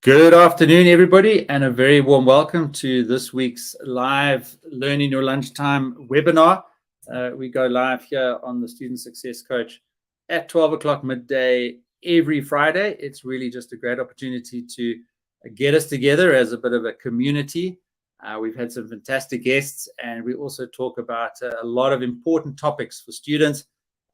Good afternoon, everybody, and a very warm welcome to this week's live Learn in Your Lunchtime webinar. We go live here on the Student Success Coach at 12 o'clock midday every Friday. It's really just a great opportunity to get us together as a bit of a community. We've had some fantastic guests, and we also talk about a lot of important topics for students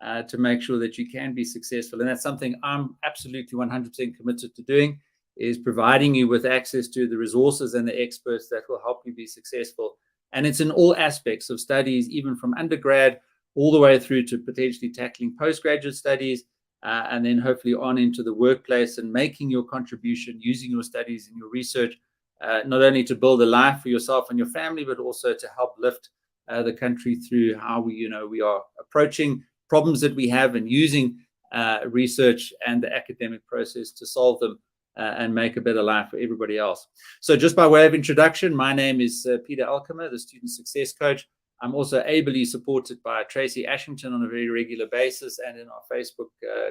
to make sure that you can be successful. And that's something I'm absolutely 100% committed to doing, is providing you with access to the resources and the experts that will help you be successful. And it's in all aspects of studies, even from undergrad all the way through to potentially tackling postgraduate studies, and then hopefully on into the workplace and making your contribution using your studies and your research, not only to build a life for yourself and your family, but also to help lift the country through how we are approaching problems that we have and using research and the academic process to solve them and make a better life for everybody else. So just by way of introduction, my name is Peter Alkema, the Student Success Coach. I'm also ably supported by Tracy Ashington on a very regular basis and in our Facebook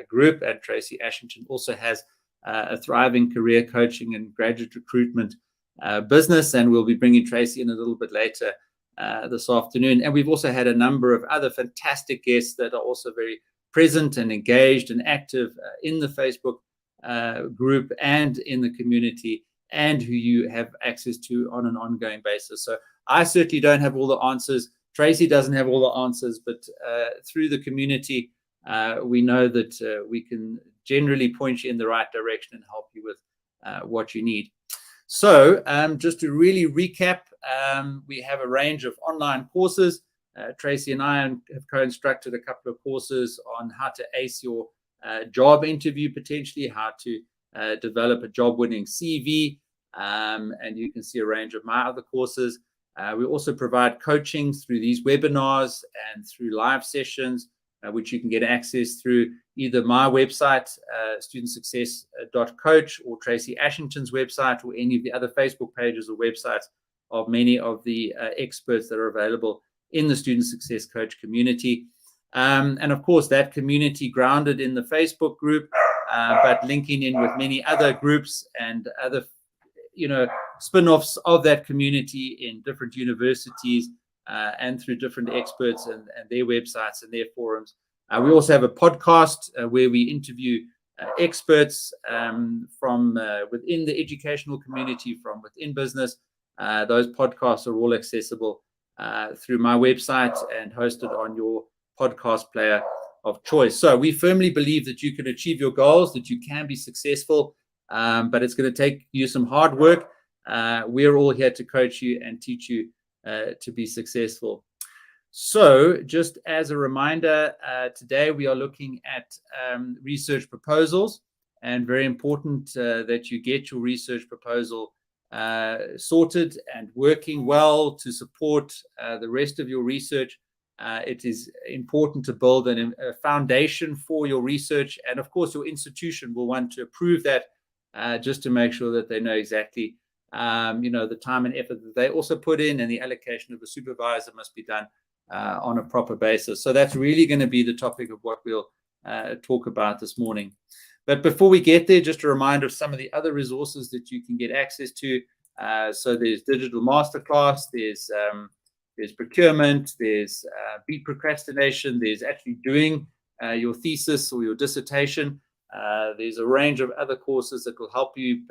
group. And Tracy Ashington also has a thriving career coaching and graduate recruitment business. And we'll be bringing Tracy in a little bit later this afternoon. And we've also had a number of other fantastic guests that are also very present and engaged and active in the Facebook group and in the community, and who you have access to on an ongoing basis. So I certainly don't have all the answers. Tracy doesn't have all the answers, but through the community, we know that we can generally point you in the right direction and help you with what you need. So just to really recap, we have a range of online courses. Tracy and I have co-instructed a couple of courses on how to ace your job interview, potentially how to develop a job-winning CV, and you can see a range of my other courses. We also provide coaching through these webinars and through live sessions, which you can get access through either my website, studentsuccess.coach, or Tracy Ashington's website, or any of the other Facebook pages or websites of many of the experts that are available in the Student Success Coach community. And of course, that community grounded in the Facebook group, but linking in with many other groups and other, spin-offs of that community in different universities and through different experts and their websites and their forums. We also have a podcast where we interview experts from within the educational community, from within business. Those podcasts are all accessible through my website and hosted on your podcast player of choice. So we firmly believe that you can achieve your goals, that you can be successful, but it's going to take you some hard work. We're all here to coach you and teach you to be successful. So just as a reminder, today we are looking at research proposals, and very important that you get your research proposal sorted and working well to support the rest of your research. It is important to build a foundation for your research, and of course your institution will want to approve that just to make sure that they know exactly the time and effort that they also put in, and the allocation of a supervisor must be done on a proper basis. So that's really going to be the topic of what we'll talk about this morning. But before we get there, just a reminder of some of the other resources that you can get access to. So there's digital masterclass, there's procurement, there's beat procrastination, there's actually doing your thesis or your dissertation. There's a range of other courses that will help you,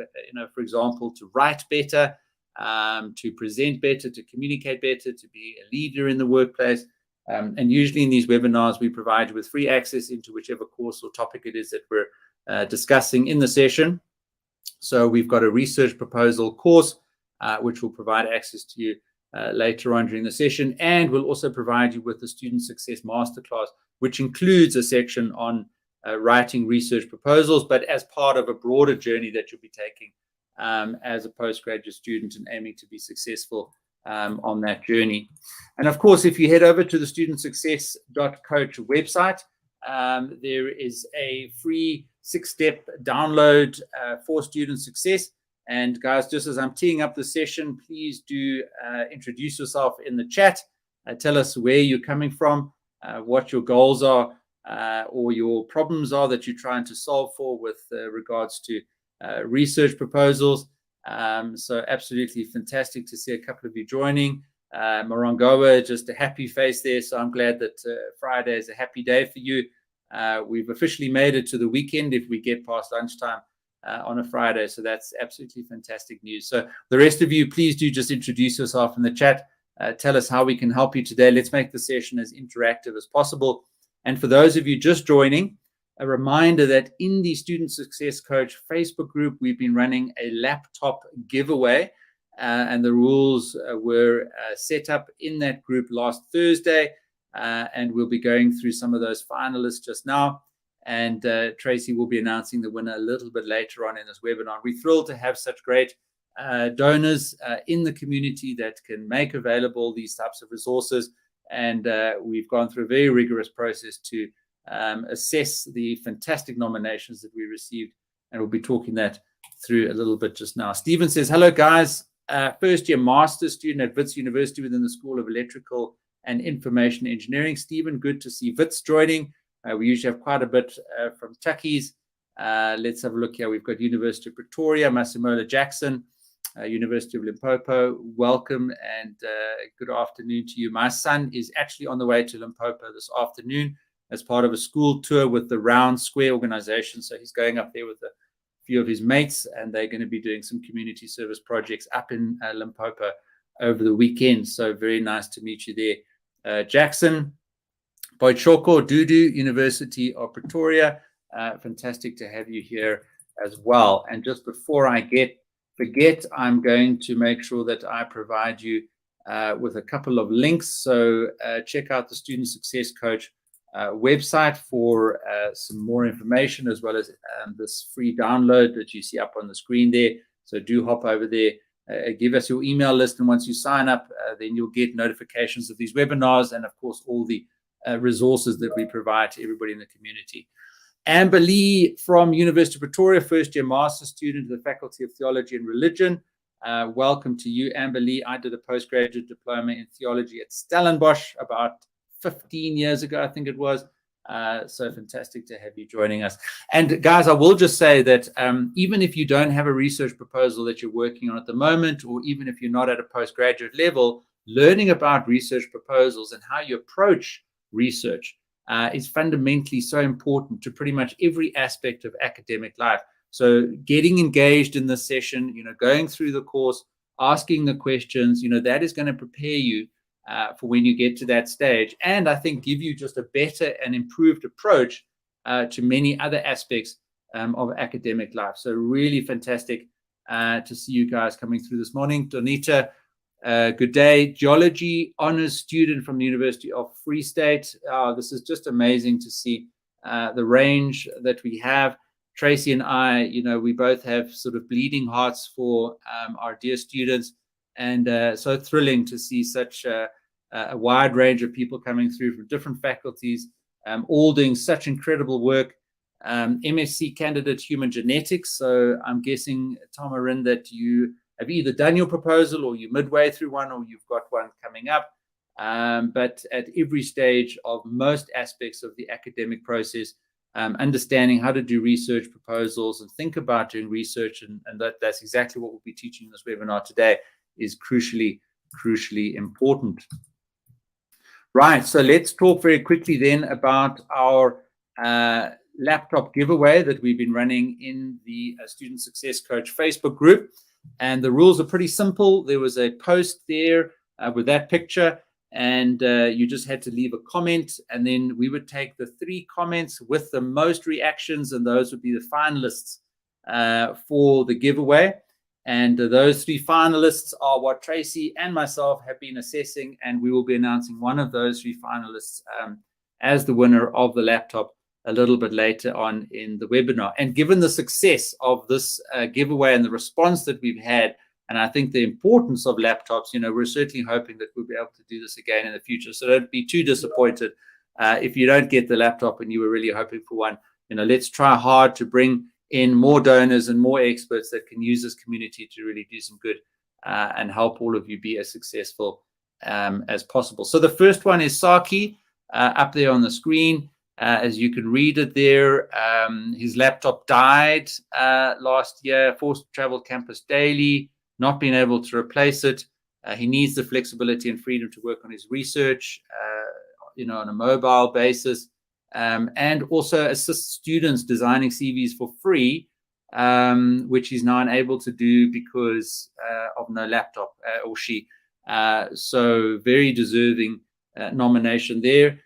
for example, to write better, to present better, to communicate better, to be a leader in the workplace. And usually in these webinars, we provide you with free access into whichever course or topic it is that we're discussing in the session. So we've got a research proposal course, which will provide access to you later on during the session, and we'll also provide you with the Student Success Masterclass, which includes a section on writing research proposals, but as part of a broader journey that you'll be taking as a postgraduate student and aiming to be successful on that journey. And of course, if you head over to the studentsuccess.coach website, there is a free 6-step download for student success. And guys, just as I'm teeing up the session, please do introduce yourself in the chat. Tell us where you're coming from, what your goals are, or your problems are that you're trying to solve for with regards to research proposals. So absolutely fantastic to see a couple of you joining. Morongoa, just a happy face there. So I'm glad that Friday is a happy day for you. We've officially made it to the weekend if we get past lunchtime on a Friday. So that's absolutely fantastic news. So the rest of you, please do just introduce yourself in the chat. Tell us how we can help you today. Let's make the session as interactive as possible. And for those of you just joining, a reminder that in the Student Success Coach Facebook group, we've been running a laptop giveaway. And the rules were set up in that group last Thursday. And we'll be going through some of those finalists just now. And Tracy will be announcing the winner a little bit later on in this webinar. We're thrilled to have such great donors in the community that can make available these types of resources. And we've gone through a very rigorous process to assess the fantastic nominations that we received. And we'll be talking that through a little bit just now. Stephen says, hello, guys. First year master's student at Wits University within the School of Electrical and Information Engineering. Stephen, good to see Wits joining. We usually have quite a bit from Tuckies. Let's have a look here. We've got University of Pretoria, Masimola Jackson, University of Limpopo. Welcome and good afternoon to you. My son is actually on the way to Limpopo this afternoon as part of a school tour with the Round Square organization. So he's going up there with a few of his mates, and they're going to be doing some community service projects up in Limpopo over the weekend. So very nice to meet you there. Jackson, Boitshoko Dudu, University of Pretoria. Fantastic to have you here as well. And just before I forget, I'm going to make sure that I provide you with a couple of links. So check out the Student Success Coach website for some more information, as well as this free download that you see up on the screen there. So do hop over there, give us your email list, and once you sign up, then you'll get notifications of these webinars and, of course, all the resources that we provide to everybody in the community. Amber Lee from University of Pretoria, first-year master's student of the Faculty of Theology and Religion. Welcome to you, Amber Lee. I did a postgraduate diploma in theology at Stellenbosch about 15 years ago, I think it was. So fantastic to have you joining us. And guys, I will just say that even if you don't have a research proposal that you're working on at the moment, or even if you're not at a postgraduate level, learning about research proposals and how you approach research is fundamentally so important to pretty much every aspect of academic life. So getting engaged in this session, going through the course, asking the questions, that is going to prepare you for when you get to that stage, and I think give you just a better and improved approach to many other aspects of academic life. So really fantastic to see you guys coming through this morning. Donita, good day. Geology honors student from the University of Free State. This is just amazing to see the range that we have. Tracy and I, we both have sort of bleeding hearts for our dear students, and so thrilling to see such a wide range of people coming through from different faculties, all doing such incredible work. MSc candidate human genetics. So I'm guessing, Tomarin, that you have either done your proposal, or you're midway through one, or you've got one coming up. But at every stage of most aspects of the academic process, understanding how to do research proposals and think about doing research, and that's exactly what we'll be teaching in this webinar today, is crucially important. Right, so let's talk very quickly then about our laptop giveaway that we've been running in the Student Success Coach Facebook group. And the rules are pretty simple. There was a post there with that picture, and you just had to leave a comment, and then we would take the 3 comments with the most reactions, and those would be the finalists for the giveaway. And those 3 finalists are what Tracy and myself have been assessing, and we will be announcing one of those 3 finalists as the winner of the laptop a little bit later on in the webinar. And given the success of this giveaway and the response that we've had, and I think the importance of laptops, we're certainly hoping that we'll be able to do this again in the future. So don't be too disappointed if you don't get the laptop and you were really hoping for one. Let's try hard to bring in more donors and more experts that can use this community to really do some good and help all of you be as successful as possible. So the first one is Saki, up there on the screen. as you can read it there. His laptop died last year, forced to travel campus daily, not being able to replace it. He needs the flexibility and freedom to work on his research, on a mobile basis, and also assist students designing CVs for free, which he's now unable to do because of no laptop, or she. So very deserving nomination there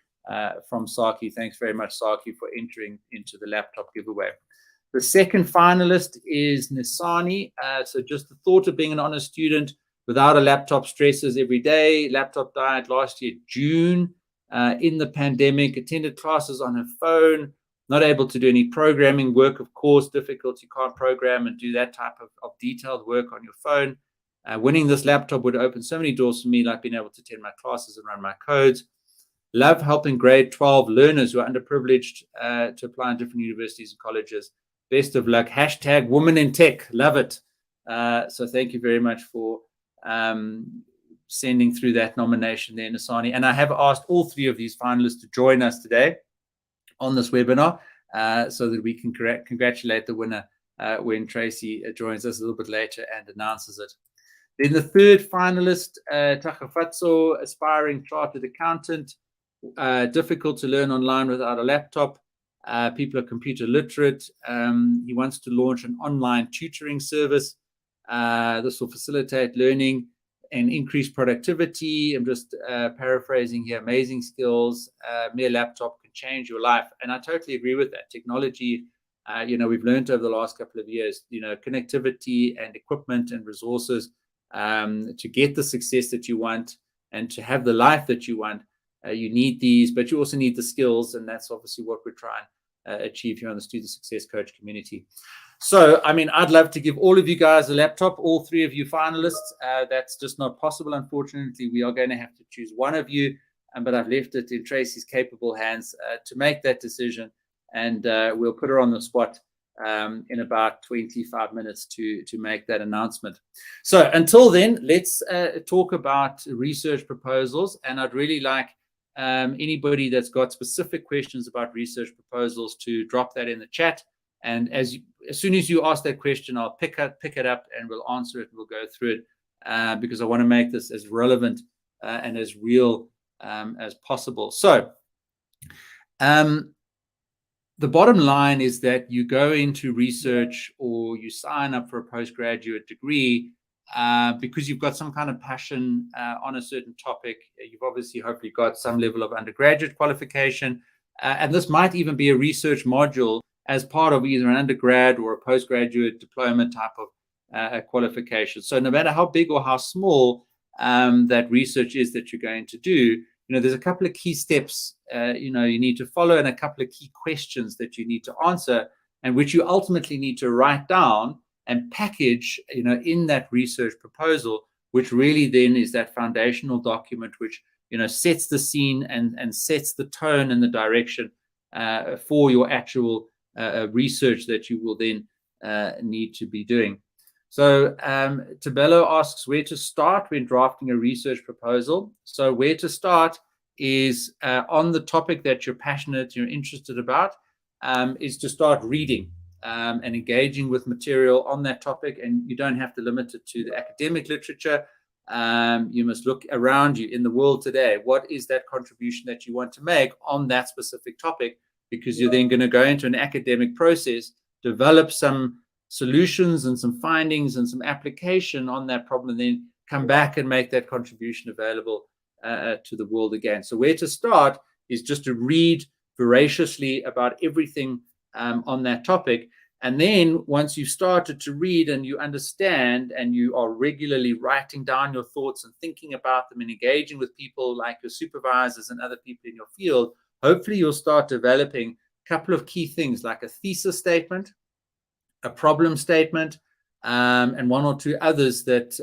from Saki. Thanks very much, Saki, for entering into the laptop giveaway. The second finalist is Nisani. So just the thought of being an honor student without a laptop stresses every day. Laptop died last year, June, in the pandemic, attended classes on her phone, not able to do any programming work, of course, difficult. You can't program and do that type of detailed work on your phone. Winning this laptop would open so many doors for me, like being able to attend my classes and run my codes. Love helping grade 12 learners who are underprivileged to apply in different universities and colleges. Best of luck. Hashtag woman in tech. Love it. So thank you very much for sending through that nomination there, Nisani. And I have asked all three of these finalists to join us today on this webinar so that we can congratulate the winner when Tracy joins us a little bit later and announces it. Then the third finalist, Takafatso, aspiring chartered accountant, difficult to learn online without a laptop. People are computer literate. He wants to launch an online tutoring service. This will facilitate learning and increase productivity. I'm just paraphrasing here. Amazing skills. Mere laptop can change your life. And I totally agree with that. Technology, we've learned over the last couple of years, connectivity and equipment and resources to get the success that you want and to have the life that you want. You need these, but you also need the skills. And that's obviously what we're trying to achieve here on the Student Success Coach community. So, I'd love to give all of you guys a laptop, all three of you finalists. That's just not possible, unfortunately. We are going to have to choose one of you, but I've left it in Tracy's capable hands to make that decision. And we'll put her on the spot in about 25 minutes to make that announcement. So until then, let's talk about research proposals. And I'd really like anybody that's got specific questions about research proposals to drop that in the chat. And as soon as you ask that question, I'll pick it up and we'll answer it. We'll go through it because I want to make this as relevant and as real as possible. So the bottom line is that you go into research or you sign up for a postgraduate degree because you've got some kind of passion on a certain topic. You've obviously hopefully got some level of undergraduate qualification. And this might even be a research module as part of either an undergrad or a postgraduate diploma type of qualification. So no matter how big or how small that research is that you're going to do, there's a couple of key steps, you need to follow and a couple of key questions that you need to answer and which you ultimately need to write down and package, in that research proposal, which really then is that foundational document which, sets the scene and sets the tone and the direction for your actual research that you will then need to be doing. So Tabello asks where to start when drafting a research proposal. So where to start is on the topic that you're passionate, you're interested about, is to start reading and engaging with material on that topic. And you don't have to limit it to the academic literature. You must look around you in the world today. What is that contribution that you want to make on that specific topic? Because you're then going to go into an academic process, develop some solutions and some findings and some application on that problem, and then come back and make that contribution available to the world again. So where to start is just to read voraciously about everything on that topic. And then once you've started to read and you understand and you are regularly writing down your thoughts and thinking about them and engaging with people like your supervisors and other people in your field, hopefully you'll start developing a couple of key things like a thesis statement, a problem statement, and one or two others that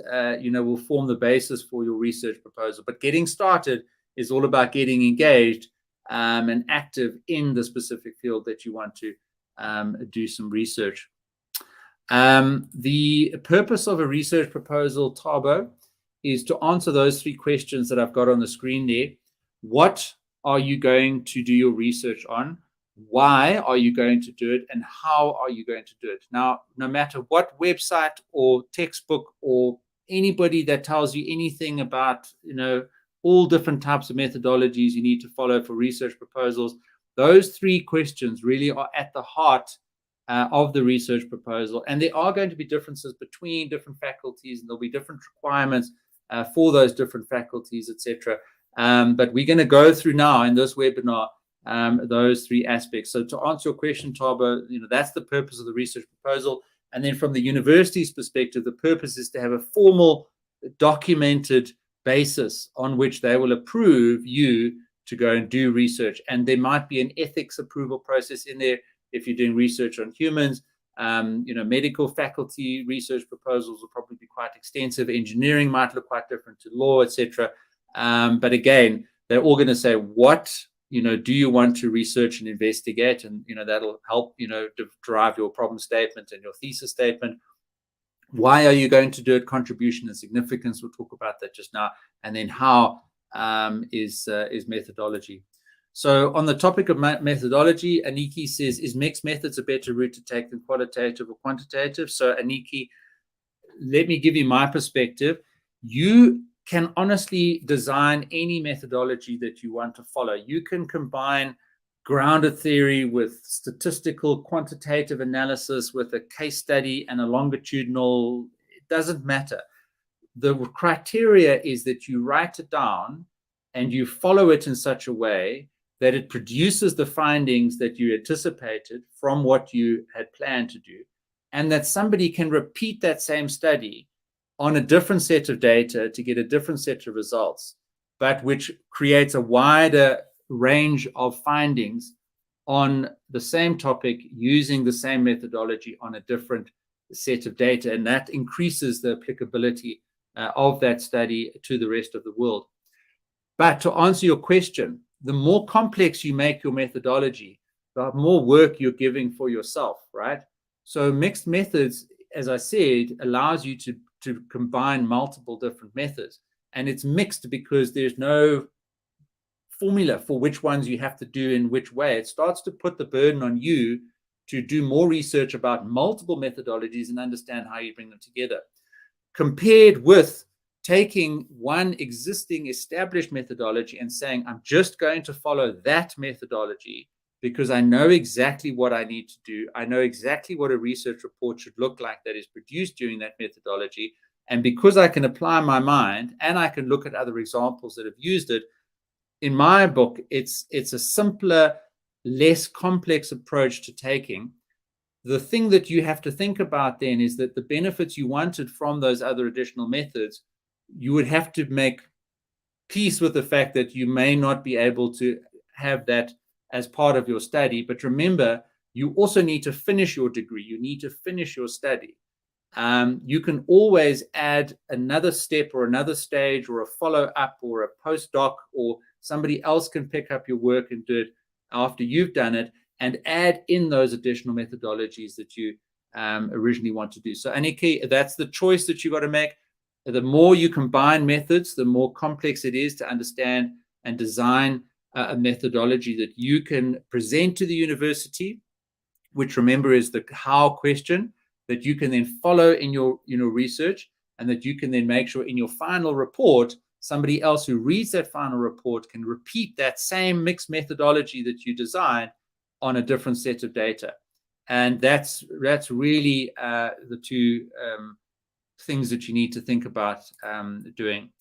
will form the basis for your research proposal. But getting started is all about getting engaged and active in the specific field that you want to do some research. The purpose of a research proposal, Tabo, is to answer those three questions that I've got on the screen there. What are you going to do your research on? Why are you going to do it? And how are you going to do it? Now, no matter what website or textbook or anybody that tells you anything about, all different types of methodologies you need to follow for research proposals, those three questions really are at the heart of the research proposal. And there are going to be differences between different faculties, and there'll be different requirements for those different faculties, etc. But we're going to go through now in this webinar those three aspects. So to answer your question, Tabo, that's the purpose of the research proposal. And then from the university's perspective, the purpose is to have a formal, documented basis on which they will approve you to go and do research. And there might be an ethics approval process in there if you're doing research on humans. Medical faculty research proposals will probably be quite extensive. Engineering might look quite different to law, etc. But again, they're all going to say, what do you want to research and investigate? And that'll help drive your problem statement and your thesis statement. Why are you going to do it? Contribution and significance. We'll talk about that just now. And then how is methodology. So on the topic of methodology, Aniki says, is mixed methods a better route to take than qualitative or quantitative? So Aniki, let me give you my perspective. You can honestly design any methodology that you want to follow. You can combine grounded theory with statistical quantitative analysis, with a case study and a longitudinal. It doesn't matter. The criteria is that you write it down and you follow it in such a way that it produces the findings that you anticipated from what you had planned to do, and that somebody can repeat that same study on a different set of data to get a different set of results, but which creates a wider range of findings on the same topic using the same methodology on a different set of data. And that increases the applicability of that study to the rest of the world. But to answer your question, the more complex you make your methodology, the more work you're giving for yourself, right? So mixed methods, as I said, allows you to combine multiple different methods. And it's mixed because there's no formula for which ones you have to do in which way. It starts to put the burden on you to do more research about multiple methodologies and understand how you bring them together, compared with taking one existing established methodology and saying, I'm just going to follow that methodology because I know exactly what I need to do. I know exactly what a research report should look like that is produced during that methodology. And because I can apply my mind and I can look at other examples that have used it, in my book, it's a simpler, less complex approach to taking. The thing that you have to think about then is that the benefits you wanted from those other additional methods, you would have to make peace with the fact that you may not be able to have that as part of your study. But remember, you also need to finish your degree. You need to finish your study. You can always add another step or another stage or a follow-up or a postdoc, or somebody else can pick up your work and do it after you've done it and add in those additional methodologies that you originally want to do. So Aniki, that's the choice that you got to make. The more you combine methods, the more complex it is to understand and design a methodology that you can present to the university, which remember is the how question, that you can then follow in your research, and that you can then make sure in your final report, somebody else who reads that final report can repeat that same mixed methodology that you designed on a different set of data. And that's really the two things that you need to think about doing.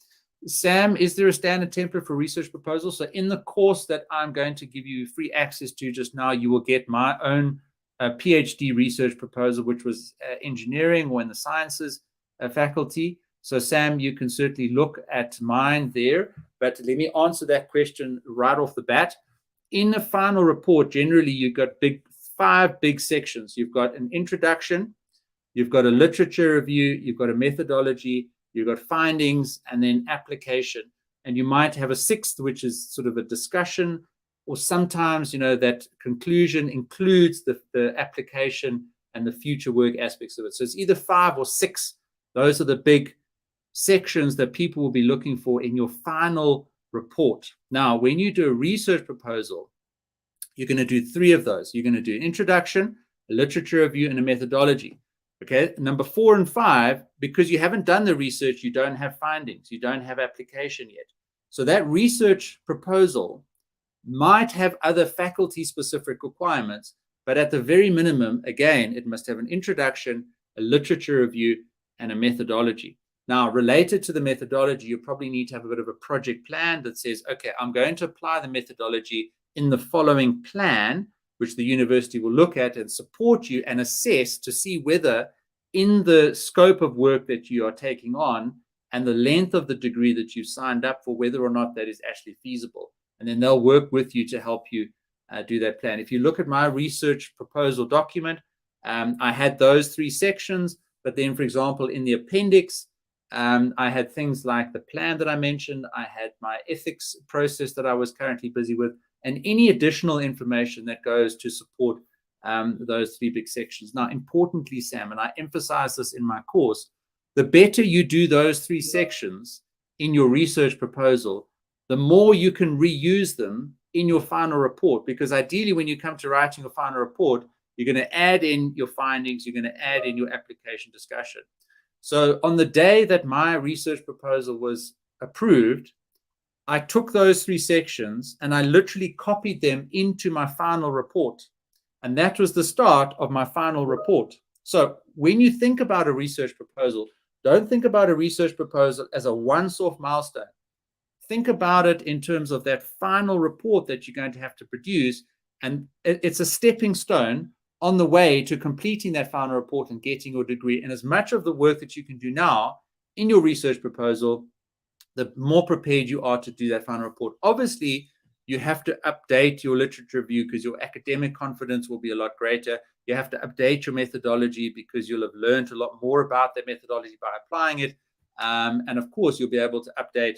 Sam, is there a standard template for research proposals? So in the course that I'm going to give you free access to just now, you will get my own PhD research proposal, which was engineering or in the sciences faculty. So Sam, you can certainly look at mine there, but let me answer that question right off the bat. In the final report, generally you've got five big sections. You've got an introduction, you've got a literature review, you've got a methodology, you've got findings, and then application. And you might have a sixth, which is sort of a discussion, or sometimes, that conclusion includes the application and the future work aspects of it. So it's either 5 or 6. Those are the big sections that people will be looking for in your final report. Now, when you do a research proposal, you're going to do 3 of those. You're going to do an introduction, a literature review, and a methodology. Okay, number 4 and 5, because you haven't done the research, you don't have findings, you don't have application yet. So that research proposal might have other faculty-specific requirements, but at the very minimum, again, it must have an introduction, a literature review, and a methodology. Now, related to the methodology, you probably need to have a bit of a project plan that says, okay, I'm going to apply the methodology in the following plan, which the university will look at and support you and assess to see whether in the scope of work that you are taking on and the length of the degree that you've signed up for, whether or not that is actually feasible. And then they'll work with you to help you do that plan. If you look at my research proposal document, I had those 3 sections, but then, for example, in the appendix, I had things like the plan that I mentioned, I had my ethics process that I was currently busy with, and any additional information that goes to support those 3 big sections. Now, importantly, Sam, and I emphasize this in my course, the better you do those 3 sections in your research proposal, the more you can reuse them in your final report, because ideally when you come to writing your final report, you're going to add in your findings, you're going to add in your application discussion. So on the day that my research proposal was approved, I took those 3 sections and I literally copied them into my final report. And that was the start of my final report. So when you think about a research proposal, don't think about a research proposal as a once-off milestone. Think about it in terms of that final report that you're going to have to produce. And it's a stepping stone on the way to completing that final report and getting your degree. And as much of the work that you can do now in your research proposal, the more prepared you are to do that final report. Obviously, you have to update your literature review because your academic confidence will be a lot greater. You have to update your methodology because you'll have learned a lot more about that methodology by applying it. And of course, you'll be able to update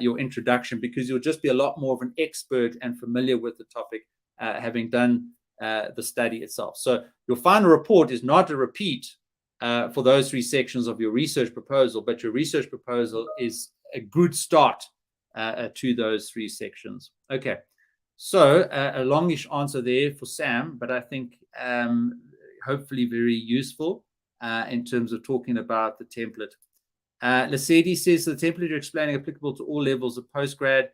your introduction because you'll just be a lot more of an expert and familiar with the topic, having done the study itself. So your final report is not a repeat for those 3 sections of your research proposal, but your research proposal is a good start to those 3 sections. Okay, so a longish answer there for Sam, but I think hopefully very useful in terms of talking about the template. Lesedi says the template you're explaining applicable to all levels of postgrad.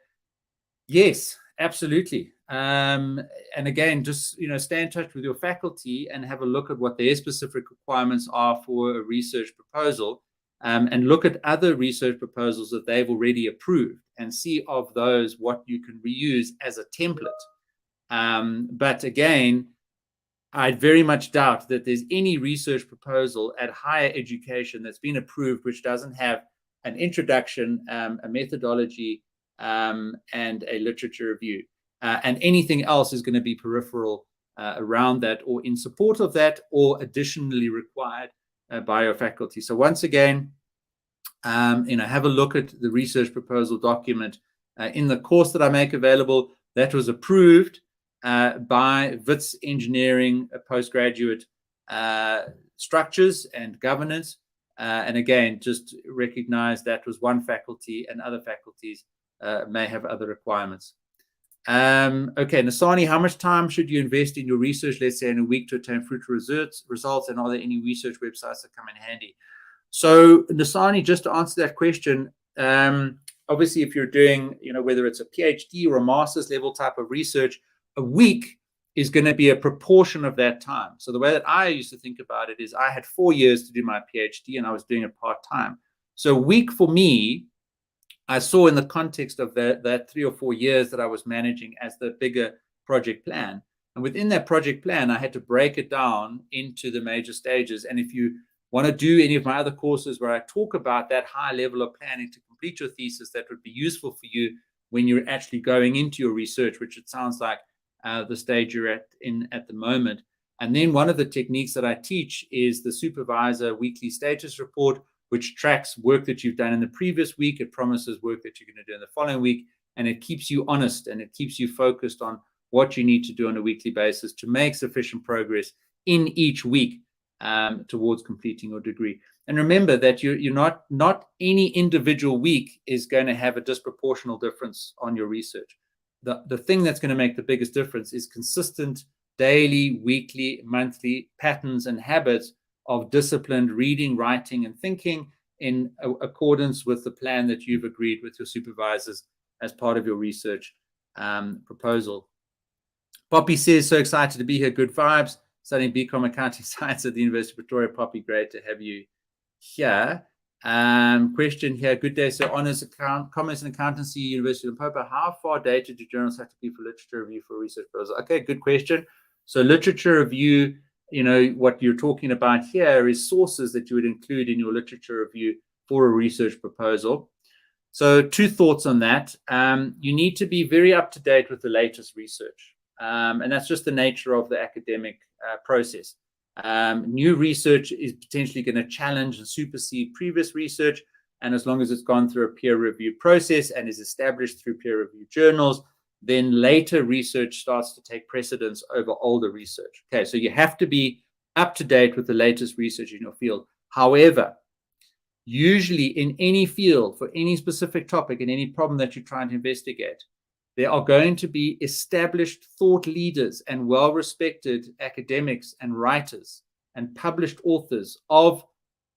Yes, absolutely. And again, just stay in touch with your faculty and have a look at what their specific requirements are for a research proposal, and look at other research proposals that they've already approved and see of those what you can reuse as a template. But again, I very much doubt that there's any research proposal at higher education that's been approved which doesn't have an introduction, a methodology, and a literature review. And anything else is going to be peripheral around that or in support of that or additionally required by your faculty. So once again, have a look at the research proposal document in the course that I make available. That was approved by WITS Engineering postgraduate structures and governance. And again, just recognize that was one faculty and other faculties may have other requirements. Okay, Nasani, how much time should you invest in your research, let's say in a week, to attain fruitful results? And are there any research websites that come in handy? So Nasani, just to answer that question, obviously if you're doing, whether it's a PhD or a master's level type of research, a week is going to be a proportion of that time. So the way that I used to think about it is I had 4 years to do my PhD and I was doing it part-time. So a week for me, I saw in the context of that 3 or 4 years that I was managing as the bigger project plan. And within that project plan, I had to break it down into the major stages. And if you want to do any of my other courses where I talk about that high level of planning to complete your thesis, that would be useful for you when you're actually going into your research, which it sounds like the stage you're at the moment. And then one of the techniques that I teach is the supervisor weekly status report, which tracks work that you've done in the previous week. It promises work that you're going to do in the following week, and it keeps you honest and it keeps you focused on what you need to do on a weekly basis to make sufficient progress in each week towards completing your degree. And remember that you're not any individual week is going to have a disproportional difference on your research. The thing that's going to make the biggest difference is consistent daily, weekly, monthly patterns and habits of disciplined reading, writing, and thinking in accordance with the plan that you've agreed with your supervisors as part of your research proposal. Poppy says, so excited to be here. Good vibes. Studying BCom Accounting Science at the University of Pretoria. Poppy, great to have you here. Question here. Good day. So honors commerce and accountancy, University of Limpopo. How far dated do journals have to be for literature review for a research proposal? Okay, good question. So literature review, what you're talking about here is sources that you would include in your literature review for a research proposal. So two thoughts on that. You need to be very up to date with the latest research. And that's just the nature of the academic process. New research is potentially going to challenge and supersede previous research. And as long as it's gone through a peer review process and is established through peer review journals, then later research starts to take precedence over older research. Okay, so you have to be up to date with the latest research in your field. However, usually in any field, for any specific topic and any problem that you're trying to investigate, there are going to be established thought leaders and well-respected academics and writers and published authors of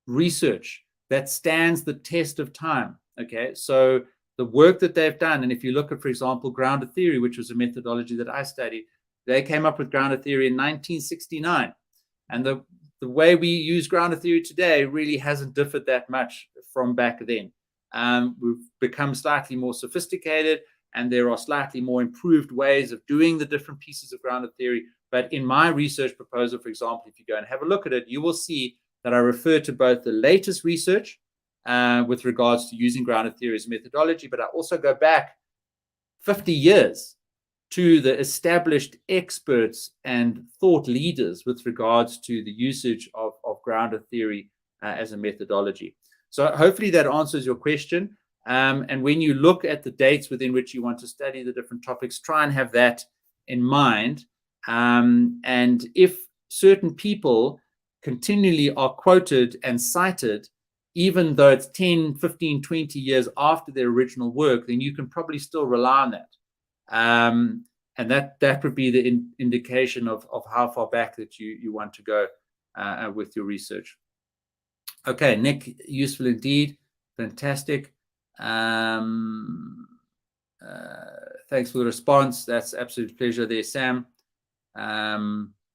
research that stands the test of time. Okay, so the work that they've done, and if you look at, for example, grounded theory, which was a methodology that I studied, they came up with grounded theory in 1969. And the way we use grounded theory today really hasn't differed that much from back then. We've become slightly more sophisticated, and there are slightly more improved ways of doing the different pieces of grounded theory. But in my research proposal, for example, if you go and have a look at it, you will see that I refer to both the latest research with regards to using grounded theory as a methodology, but I also go back 50 years to the established experts and thought leaders with regards to the usage of grounded theory as a methodology. So hopefully that answers your question. And when you look at the dates within which you want to study the different topics, try and have that in mind. And if certain people continually are quoted and cited, even though it's 10, 15, 20 years after their original work, then you can probably still rely on that. And that would be the indication of how far back that you want to go with your research. Okay, Nick, useful indeed. Fantastic. Thanks for the response. That's absolute pleasure there, Sam.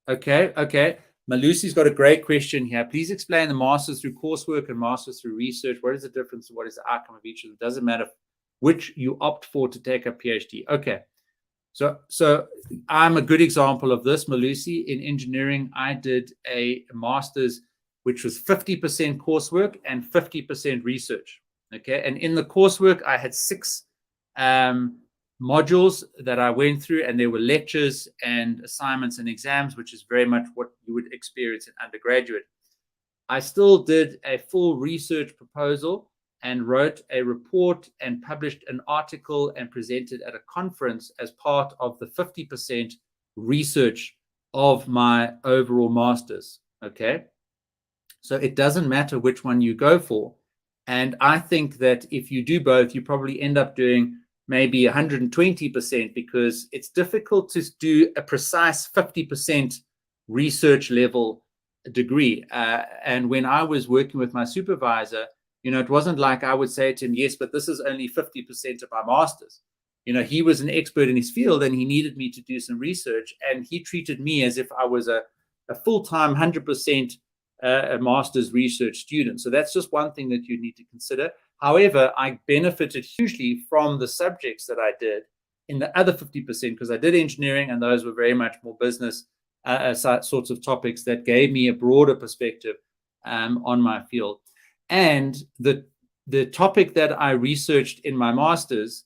Okay. Malusi's got a great question here. Please explain the master's through coursework and master's through research. What is the difference? What is the outcome of each of them? Doesn't matter which you opt for to take a PhD. Okay. So I'm a good example of this, Malusi. In engineering, I did a master's which was 50% coursework and 50% research. Okay. And in the coursework, I had 6 modules that I went through, and there were lectures and assignments and exams, which is very much what you would experience in undergraduate. I still did a full research proposal and wrote a report and published an article and presented at a conference as part of the 50% research of my overall master's. Okay. So it doesn't matter which one you go for. And I think that if you do both, you probably end up doing maybe 120%, because it's difficult to do a precise 50% research level degree. And when I was working with my supervisor, it wasn't like I would say to him, yes, but this is only 50% of my master's. He was an expert in his field and he needed me to do some research, and he treated me as if I was a full-time 100% a master's research student. So that's just one thing that you need to consider. However, I benefited hugely from the subjects that I did in the other 50%, because I did engineering, and those were very much more business sorts of topics that gave me a broader perspective on my field. And the topic that I researched in my master's,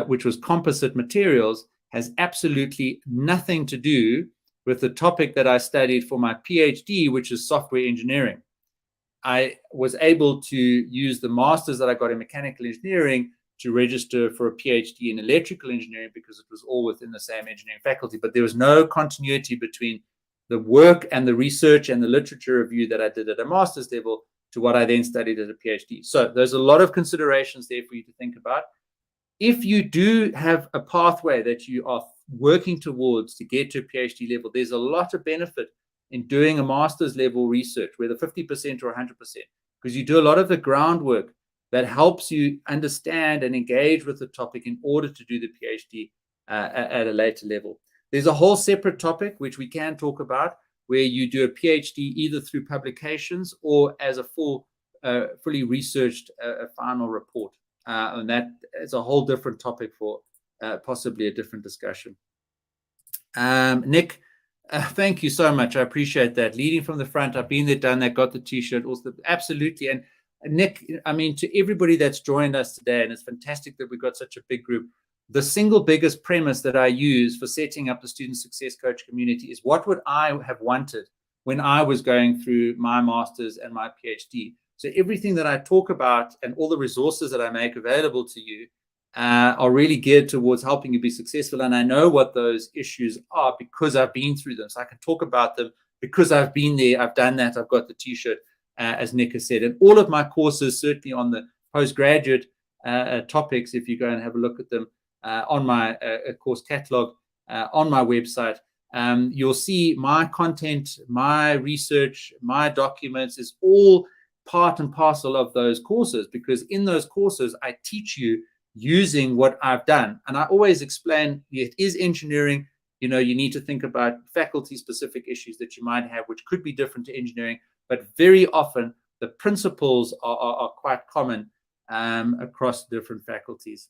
which was composite materials, has absolutely nothing to do with the topic that I studied for my PhD, which is software engineering. I was able to use the master's that I got in mechanical engineering to register for a PhD in electrical engineering, because it was all within the same engineering faculty, but there was no continuity between work and the research and the literature review that I did at a master's level to what I then studied at a PhD. So there's a lot of considerations there for you to think about. If you do have a pathway that you are working towards to get to a PhD level, there's a lot of benefit in doing a master's level research, whether 50% or 100%, because you do a lot of the groundwork that helps you understand and engage with the topic in order to do the PhD at a later level. There's a whole separate topic, which we can talk about, where you do a PhD either through publications or as a fully researched final report. And that is a whole different topic for possibly a different discussion. Nick, thank you so much. I appreciate that. Leading from the front, I've been there, done that, got the T-shirt. Also, absolutely. And Nick, I mean, to everybody that's joined us today, and it's fantastic that we've got such a big group, the single biggest premise that I use for setting up the Student Success Coach community is what would I have wanted when I was going through my master's and my PhD. So everything that I talk about and all the resources that I make available to you are really geared towards helping you be successful. And I know what those issues are because I've been through them. So I can talk about them because I've been there, I've done that, I've got the T-shirt, as Nick has said. And all of my courses, certainly on the postgraduate topics, if you go and have a look at them, on my course catalog on my website, you'll see my content, my research, my documents is all part and parcel of those courses, because in those courses I teach you using what I've done. And I always explain it is engineering. You know, you need to think about faculty specific issues that you might have, which could be different to engineering, but very often the principles are quite common across different faculties.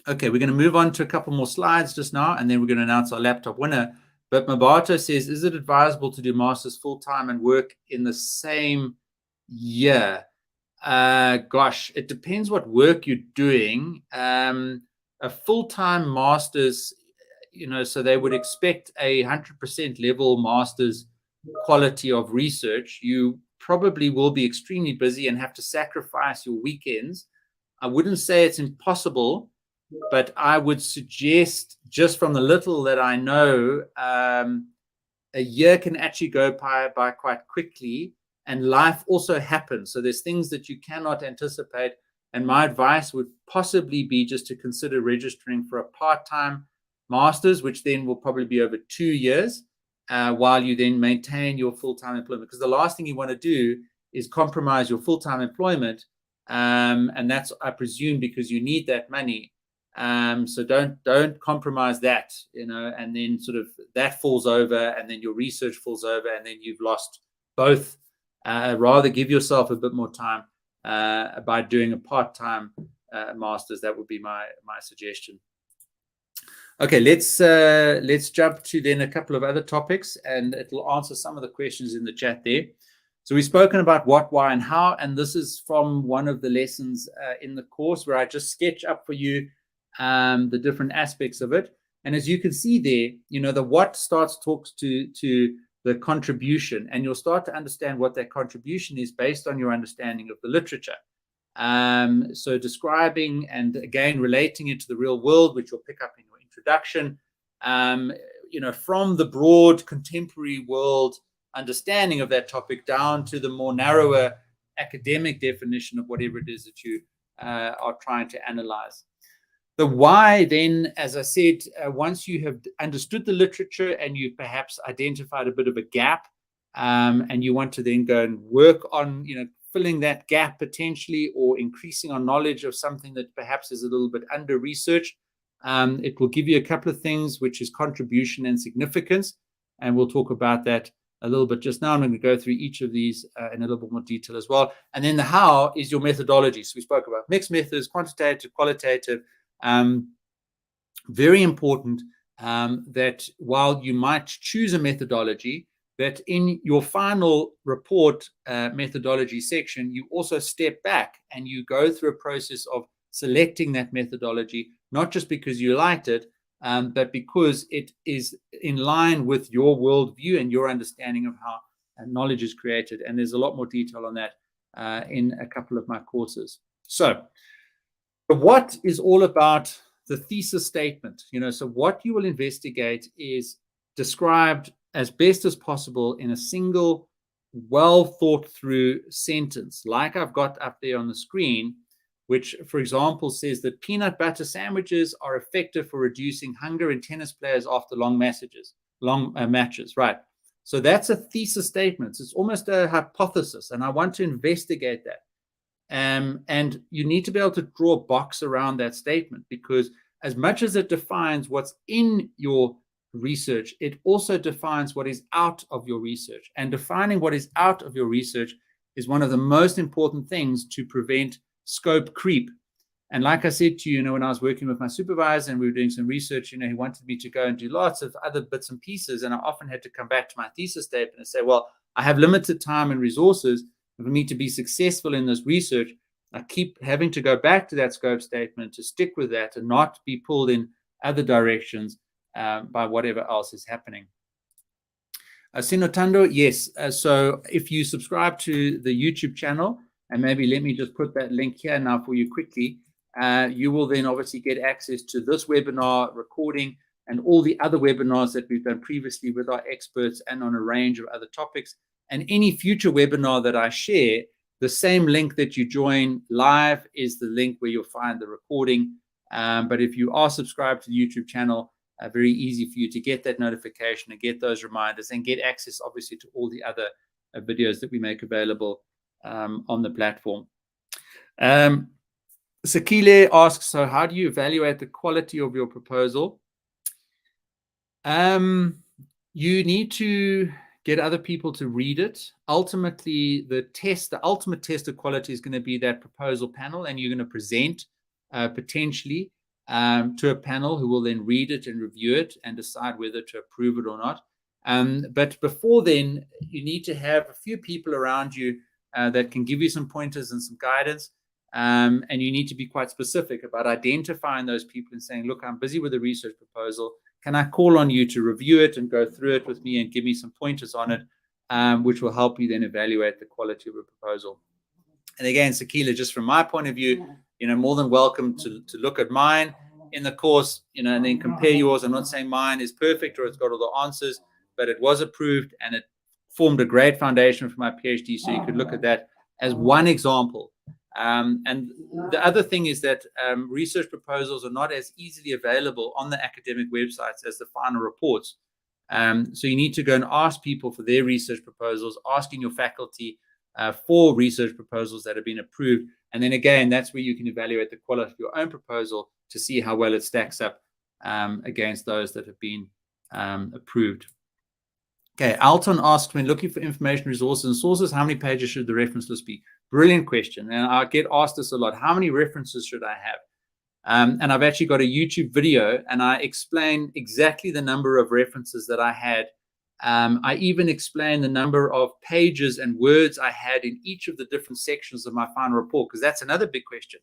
Okay, we're going to move on to a couple more slides just now, and then we're going to announce our laptop winner. But Mabato says, is it advisable to do masters full-time and work in the same year? Gosh, it depends what work you're doing. A full-time master's, you know, so they would expect a 100% level master's quality of research. You probably will be extremely busy and have to sacrifice your weekends. I wouldn't say it's impossible, but I would suggest, just from the little that I know, a year can actually go by quite quickly, and life also happens. So there's things that you cannot anticipate. And my advice would possibly be just to consider registering for a part-time master's, which then will probably be over 2 years, while you then maintain your full-time employment. Because the last thing you want to do is compromise your full-time employment. And that's, I presume, because you need that money. So don't compromise that, you know, and then sort of that falls over, and then your research falls over, and then you've lost both. Rather give yourself a bit more time by doing a part-time master's. That would be my suggestion. Okay, let's jump to then a couple of other topics, and it'll answer some of the questions in the chat there. So we've spoken about what, why, and how, and this is from one of the lessons in the course where I just sketch up for you the different aspects of it. And as you can see there, you know, the what talks to the contribution, and you'll start to understand what that contribution is based on your understanding of the literature. So describing and again relating it to the real world, which you'll pick up in your introduction, you know, from the broad contemporary world understanding of that topic down to the more narrower academic definition of whatever it is that you are trying to analyze. The why then, as I said, once you have understood the literature and you've perhaps identified a bit of a gap, and you want to then go and work on, you know, filling that gap potentially, or increasing our knowledge of something that perhaps is a little bit under researched, it will give you a couple of things, which is contribution and significance. And we'll talk about that a little bit just now. I'm going to go through each of these in a little bit more detail as well. And then the how is your methodology. So we spoke about mixed methods, quantitative, qualitative. Very important that while you might choose a methodology, that in your final report methodology section, you also step back and you go through a process of selecting that methodology, not just because you liked it, but because it is in line with your worldview and your understanding of how knowledge is created. And there's a lot more detail on that in a couple of my courses. So what is all about the thesis statement, you know, so what you will investigate is described as best as possible in a single, well thought through sentence, like I've got up there on the screen, which, for example, says that peanut butter sandwiches are effective for reducing hunger in tennis players after long matches, right? So that's a thesis statement. It's almost a hypothesis, and I want to investigate that. And you need to be able to draw a box around that statement, because as much as it defines what's in your research, it also defines what is out of your research. And defining what is out of your research is one of the most important things to prevent scope creep. And like I said to you, when I was working with my supervisor and we were doing some research, he wanted me to go and do lots of other bits and pieces. And I often had to come back to my thesis statement and say, well, I have limited time and resources. For me to be successful in this research, I keep having to go back to that scope statement to stick with that and not be pulled in other directions by whatever else is happening. Sinotando, yes. So if you subscribe to the YouTube channel, and maybe let me just put that link here now for you quickly, you will then obviously get access to this webinar recording and all the other webinars that we've done previously with our experts and on a range of other topics. And any future webinar that I share, the same link that you join live is the link where you'll find the recording. But if you are subscribed to the YouTube channel, very easy for you to get that notification and get those reminders and get access, obviously, to all the other videos that we make available on the platform. Sakile asks, so how do you evaluate the quality of your proposal? You need to get other people to read it. Ultimately, the ultimate test of quality is going to be that proposal panel, and you're going to present potentially to a panel who will then read it and review it and decide whether to approve it or not. But before then, you need to have a few people around you that can give you some pointers and some guidance. And you need to be quite specific about identifying those people and saying, look, I'm busy with a research proposal. Can I call on you to review it and go through it with me and give me some pointers on it, which will help you then evaluate the quality of a proposal. And again, Sakila, just from my point of view, more than welcome to look at mine in the course, and then compare yours. I'm not saying mine is perfect or it's got all the answers, but it was approved and it formed a great foundation for my PhD. So you could look at that as one example. And the other thing is that research proposals are not as easily available on the academic websites as the final reports. So you need to go and ask people for their research proposals, asking your faculty for research proposals that have been approved. And then again, that's where you can evaluate the quality of your own proposal to see how well it stacks up against those that have been approved. Okay, Alton asked, when looking for information, resources, and sources, how many pages should the reference list be? Brilliant question. And I get asked this a lot. How many references should I have? And I've actually got a YouTube video, and I explain exactly the number of references that I had. I even explain the number of pages and words I had in each of the different sections of my final report, because that's another big question.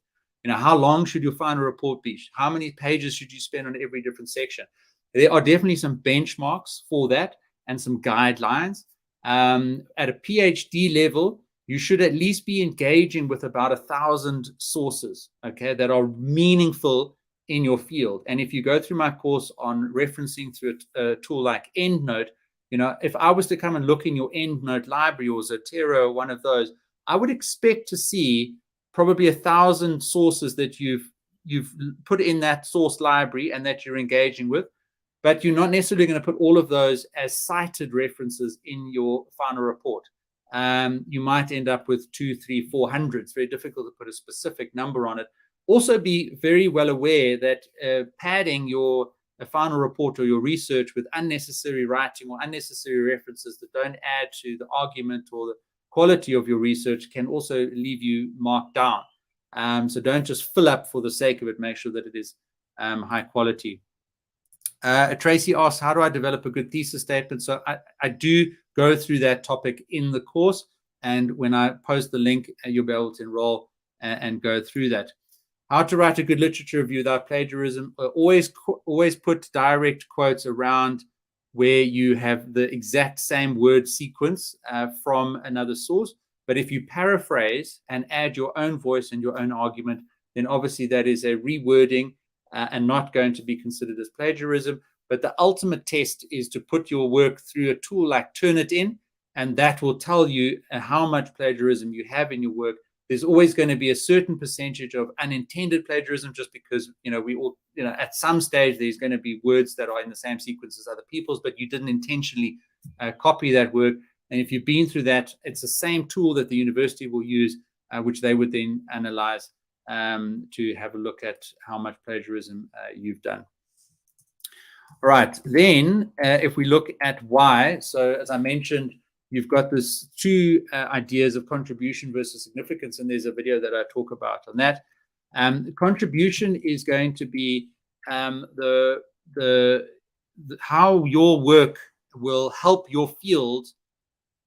How long should your final report be? How many pages should you spend on every different section? There are definitely some benchmarks for that and some guidelines. At a PhD level, you should at least be engaging with about 1,000 sources, okay, that are meaningful in your field. And if you go through my course on referencing through a tool like EndNote, if I was to come and look in your EndNote library or Zotero or one of those, I would expect to see probably 1,000 sources that you've put in that source library and that you're engaging with. But you're not necessarily going to put all of those as cited references in your final report. You might end up with 200, 300, 400. It's very difficult to put a specific number on it. Also be very well aware that padding your final report or your research with unnecessary writing or unnecessary references that don't add to the argument or the quality of your research can also leave you marked down. So don't just fill up for the sake of it. Make sure that it is high quality. Tracy asks, how do I develop a good thesis statement? So I do go through that topic in the course, and when I post the link, you'll be able to enroll and go through that. How to write a good literature review without plagiarism. Always put direct quotes around where you have the exact same word sequence from another source. But if you paraphrase and add your own voice and your own argument, then obviously that is a rewording and not going to be considered as plagiarism. But the ultimate test is to put your work through a tool like Turnitin, and that will tell you how much plagiarism you have in your work. There's always going to be a certain percentage of unintended plagiarism, just because, we all, at some stage there's going to be words that are in the same sequence as other people's, but you didn't intentionally copy that work. And if you've been through that, it's the same tool that the university will use, which they would then analyze to have a look at how much plagiarism you've done. All right, then if we look at why, so as I mentioned, you've got this two ideas of contribution versus significance, and there's a video that I talk about on that. Contribution is going to be how your work will help your field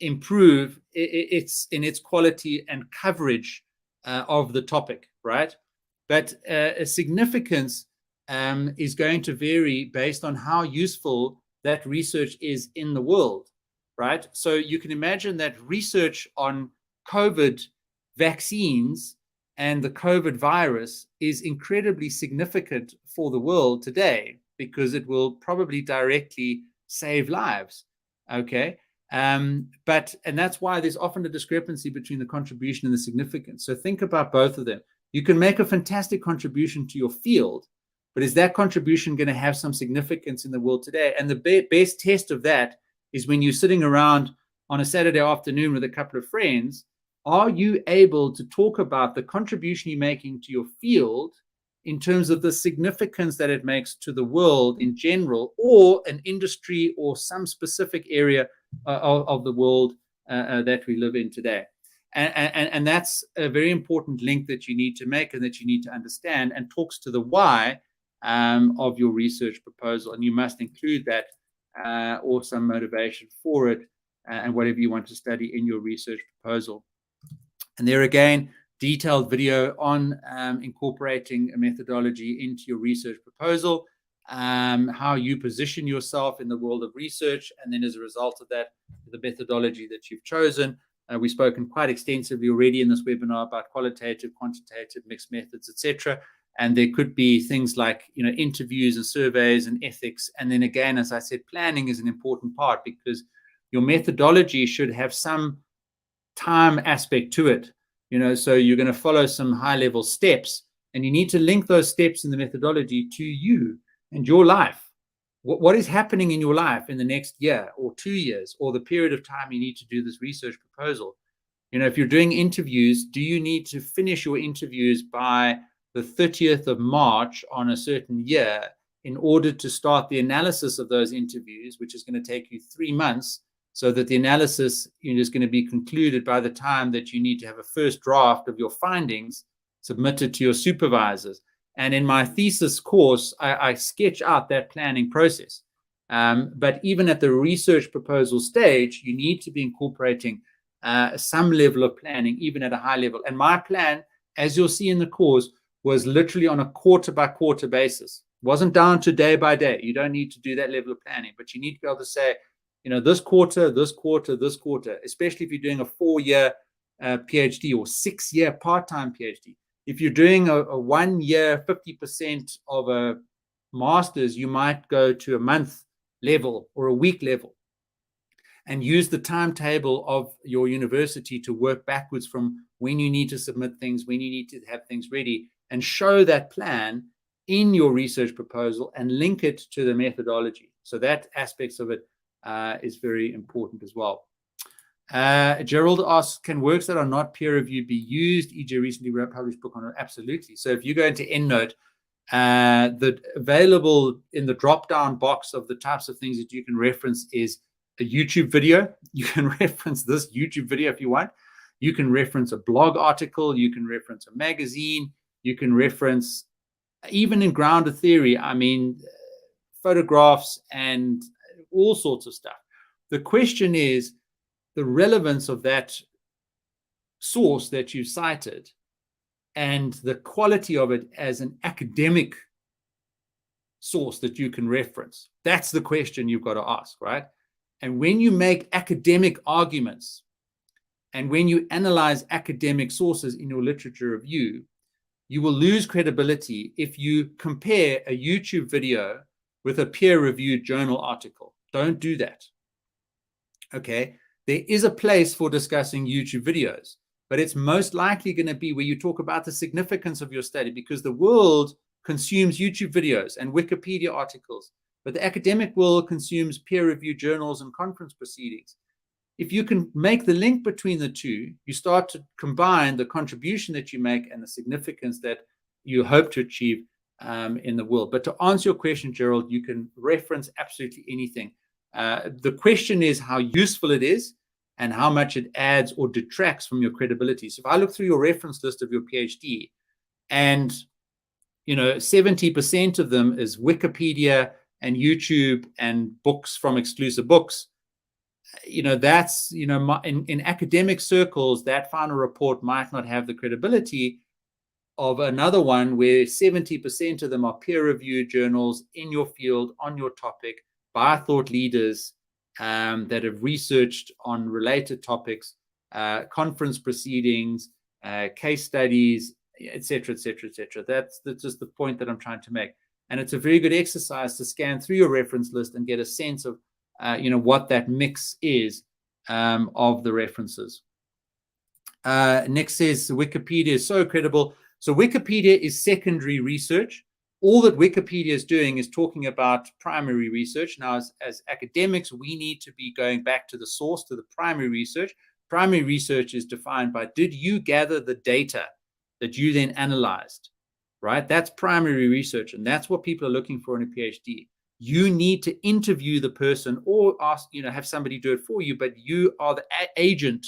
improve in its quality and coverage of the topic, right? But a significance is going to vary based on how useful that research is in the world, right? So you can imagine that research on COVID vaccines and the COVID virus is incredibly significant for the world today, because it will probably directly save lives, okay? And that's why there's often a discrepancy between the contribution and the significance. So think about both of them. You can make a fantastic contribution to your field, but is that contribution going to have some significance in the world today? And the best test of that is when you're sitting around on a Saturday afternoon with a couple of friends. Are you able to talk about the contribution you're making to your field in terms of the significance that it makes to the world in general, or an industry or some specific area of the world that we live in today? And that's a very important link that you need to make and that you need to understand, and talks to the why of your research proposal. And you must include that or some motivation for it, and whatever you want to study in your research proposal. And there again, detailed video on incorporating a methodology into your research proposal, how you position yourself in the world of research, and then as a result of that, the methodology that you've chosen. We've spoken quite extensively already in this webinar about qualitative, quantitative, mixed methods, etc. And there could be things like, interviews and surveys and ethics. And then again, as I said, planning is an important part, because your methodology should have some time aspect to it. So you're going to follow some high-level steps, and you need to link those steps in the methodology to you and your life. What is happening in your life in the next year or 2 years, or the period of time you need to do this research proposal? If you're doing interviews, do you need to finish your interviews by the 30th of March on a certain year in order to start the analysis of those interviews, which is going to take you 3 months, so that the analysis is going to be concluded by the time that you need to have a first draft of your findings submitted to your supervisors? And in my thesis course, I sketch out that planning process. But even at the research proposal stage, you need to be incorporating some level of planning, even at a high level. And my plan, as you'll see in the course, was literally on a quarter-by-quarter basis. It wasn't down to day by day. You don't need to do that level of planning, but you need to be able to say, this quarter, this quarter, this quarter, especially if you're doing a 4-year PhD or 6-year part-time PhD. If you're doing a 1 year, 50% of a master's, you might go to a month level or a week level, and use the timetable of your university to work backwards from when you need to submit things, when you need to have things ready, and show that plan in your research proposal and link it to the methodology. So that aspects of it is very important as well. Gerald asks, can works that are not peer-reviewed be used, e.g. recently published book on it? Absolutely. So if you go into EndNote, the available in the drop-down box of the types of things that you can reference is a YouTube video. You can reference this YouTube video if you want. You can reference a blog article. You can reference a magazine. You can reference, even in grounded theory, photographs and all sorts of stuff. The question is the relevance of that source that you cited and the quality of it as an academic source that you can reference. That's the question you've got to ask, right? And when you make academic arguments and when you analyze academic sources in your literature review, you will lose credibility if you compare a YouTube video with a peer-reviewed journal article. Don't do that. Okay, there is a place for discussing YouTube videos, but it's most likely going to be where you talk about the significance of your study, because the world consumes YouTube videos and Wikipedia articles, but the academic world consumes peer-reviewed journals and conference proceedings. If you can make the link between the two, you start to combine the contribution that you make and the significance that you hope to achieve in the world. But to answer your question, Gerald, you can reference absolutely anything. The question is how useful it is and how much it adds or detracts from your credibility. So if I look through your reference list of your PhD, and 70% of them is Wikipedia and YouTube and books from exclusive books, that's in academic circles, that final report might not have the credibility of another one where 70% of them are peer-reviewed journals in your field, on your topic, by thought leaders that have researched on related topics, conference proceedings, case studies, etc., etc., etc. That's just the point that I'm trying to make. And it's a very good exercise to scan through your reference list and get a sense of what that mix is of the references. Next says Wikipedia is so credible. So Wikipedia is secondary research. All that Wikipedia is doing is talking about primary research. Now, as academics, we need to be going back to the source, to the primary research. Primary research is defined by, did you gather the data that you then analyzed, right? That's primary research, and that's what people are looking for in a PhD. You need to interview the person or ask, have somebody do it for you, but you are the agent.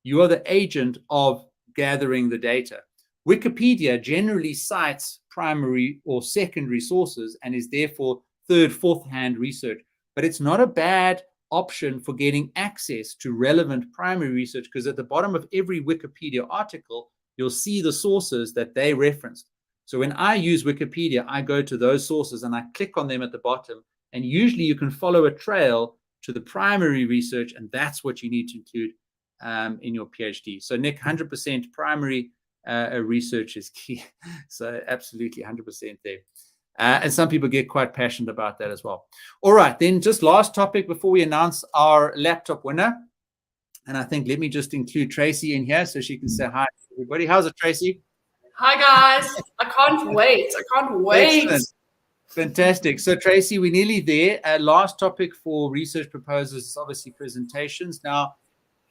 You are the agent of gathering the data. Wikipedia generally cites primary or secondary sources and is therefore third, fourth-hand research. But it's not a bad option for getting access to relevant primary research, because at the bottom of every Wikipedia article, you'll see the sources that they referenced. So when I use Wikipedia, I go to those sources and I click on them at the bottom. And usually you can follow a trail to the primary research, and that's what you need to include in your PhD. So Nick, 100% primary research is key. So absolutely 100% there. And some people get quite passionate about that as well. All right, then just last topic before we announce our laptop winner. And I think let me just include Tracy in here so she can say hi to everybody. How's it, Tracy? Hi, guys. I can't wait. I can't wait. Excellent. Fantastic. So, Tracy, we're nearly there. Last topic for research proposals is obviously presentations. Now,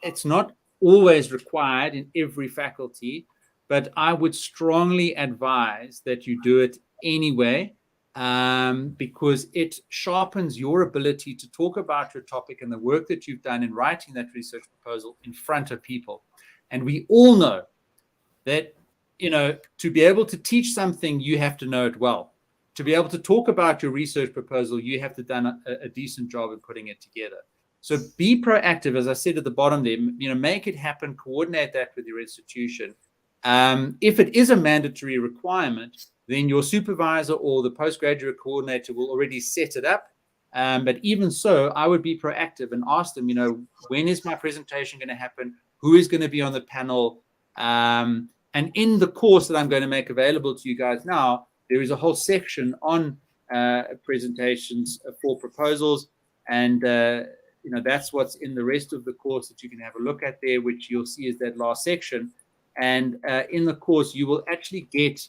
it's not always required in every faculty, but I would strongly advise that you do it anyway, because it sharpens your ability to talk about your topic and the work that you've done in writing that research proposal in front of people. And we all know that, to be able to teach something, you have to know it well. To be able to talk about your research proposal, you have to have done a decent job in putting it together. So be proactive, as I said at the bottom there, make it happen, coordinate that with your institution. If it is a mandatory requirement, then your supervisor or the postgraduate coordinator will already set it up. But even so, I would be proactive and ask them, when is my presentation going to happen? Who is going to be on the panel? And in the course that I'm going to make available to you guys now, there is a whole section on presentations for proposals. And, that's what's in the rest of the course that you can have a look at there, which you'll see is that last section. And in the course, you will actually get